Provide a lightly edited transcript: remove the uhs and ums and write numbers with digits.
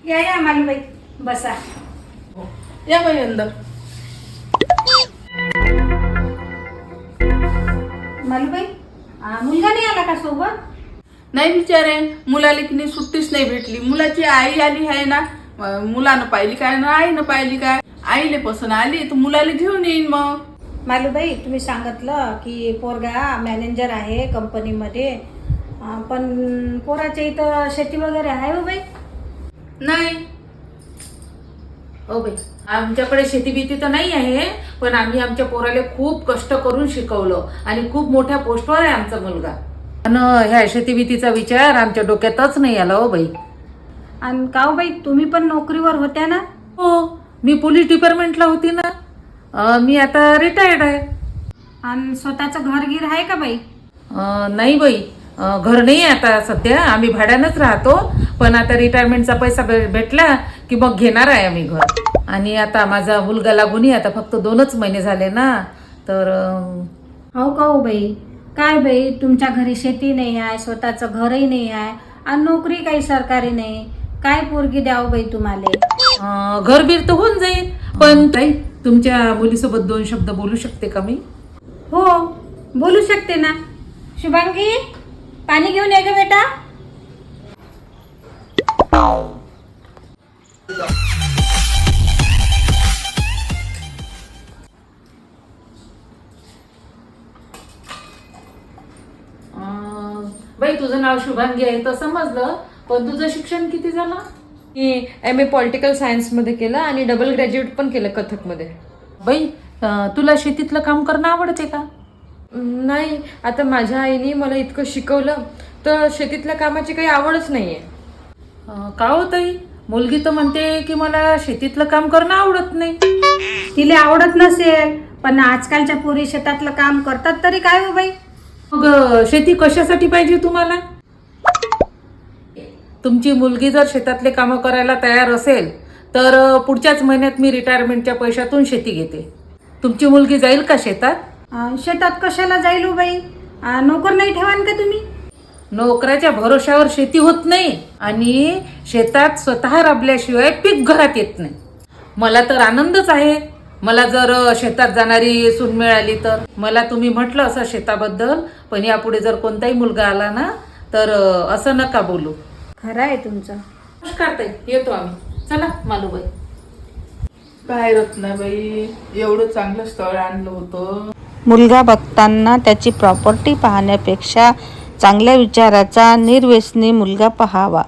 या मालूबाई, बसा. या बाई अंदर. मालूबाई, मुलगा नाही आला का सोबत? नाही बिचारे, मुलाला की नाही सुट्टीच नाही भेटली. मुलाची आई आली आहे ना, मुलानं पाहिली काय ना आईनं पाहिली काय. आईले पसंत आली तर मुलाला घेऊन येईन मग. मालूबाई, तुम्ही सांगितलं की पोरगा मॅनेजर आहे कंपनीमध्ये, पण पोराच्या इथं शेती वगैरे आहे हो बाई? नाही हो बाई, आमच्याकडे शेती भीती तर नाही आहे, पण आम्ही आमच्या पोराला खूप कष्ट करून शिकवलं आणि खूप मोठ्या पोस्टवर आहे आमचा मुलगा. आणि ह्या शेती भीतीचा विचार आमच्या डोक्यातच नाही आला हो बाई. आणि का हो बाई, तुम्ही पण नोकरीवर होत्या ना? हो, मी पोलीस डिपार्टमेंटला होती ना. मी आता रिटायर्ड आहे. आणि स्वतःचं घरगीर आहे का बाई? नाही बाई, घर नाही आहे आता सध्या, आम्ही भाड्यानंच राहतो. पण आता रिटायरमेंटचा पैसा भेटला की मग घेणार आहे आम्ही घर. आणि आता माझा मुलगा लागूनही आता फक्त 2च महिने झाले ना, तर हो का हो बाई, काय बाई, तुमच्या घरी शेती नाही आहे, स्वतःचं घरही नाही आहे, आणि नोकरी काही सरकारी नाही, काय पोरगी द्यावं बाई तुम्हाला? घरबीर तर होऊन जाईल. पण ताई, तुमच्या मुलीसोबत 2 शब्द बोलू शकते का मी? हो, बोलू शकते ना. शुभांगी, पाणी घेऊन ये ग बेटा. बाई, तुझं नाव शुभांगी आहे तर समजलं, पण तुझं शिक्षण किती झालं? मी MA पॉलिटिकल सायन्समध्ये केलं आणि डबल ग्रॅज्युएट पण केलं कथकमध्ये. बाई, तुला शेतीतलं काम करणं आवडते का? नाही, आता माझ्या आईने मला इतकं शिकवलं तर शेतीतल्या कामाची काही आवडच नाहीये. का हो ताई, मुलगी तर म्हणते की मला शेतीतलं काम करणं आवडत नाही. तिला आवडत नसेल, पण आजकालच्या पोरी शेतातलं काम करतात तरी काय हो बाई? मग शेती कशासाठी पाहिजे तुम्हाला? तुमची मुलगी जर शेतातले कामं करायला तयार असेल तर पुढच्याच महिन्यात मी रिटायरमेंटच्या पैशातून शेती घेते. तुमची मुलगी जाईल का शेतात? शेतात कशाला जाईल हो बाई? नोकर नाही ठेवान का तुम्ही? नोकराच्या भरोश्यावर शेती होत नाही आणि शेतात स्वतः राबल्याशिवाय पीक घरात येत नाही. मला तर आनंदच आहे मला जर शेतात जाणारी सून मिळाली तर. मला तुम्ही म्हटलं असं शेताबद्दल, पण यापुढे जर कोणताही मुलगा आला ना तर असं नका बोलू. खरं आहे तुमचं. नमस्कार ताई, येतो आम्ही. चला मालूबाई. काय रत्नाबाई, एवढं चांगलं स्थळ आणलं होतं. मुलगा बघताना त्याची प्रॉपर्टी पाहण्यापेक्षा चांगल्या विचाराचा निर्व्यसनी मुलगा पहावा.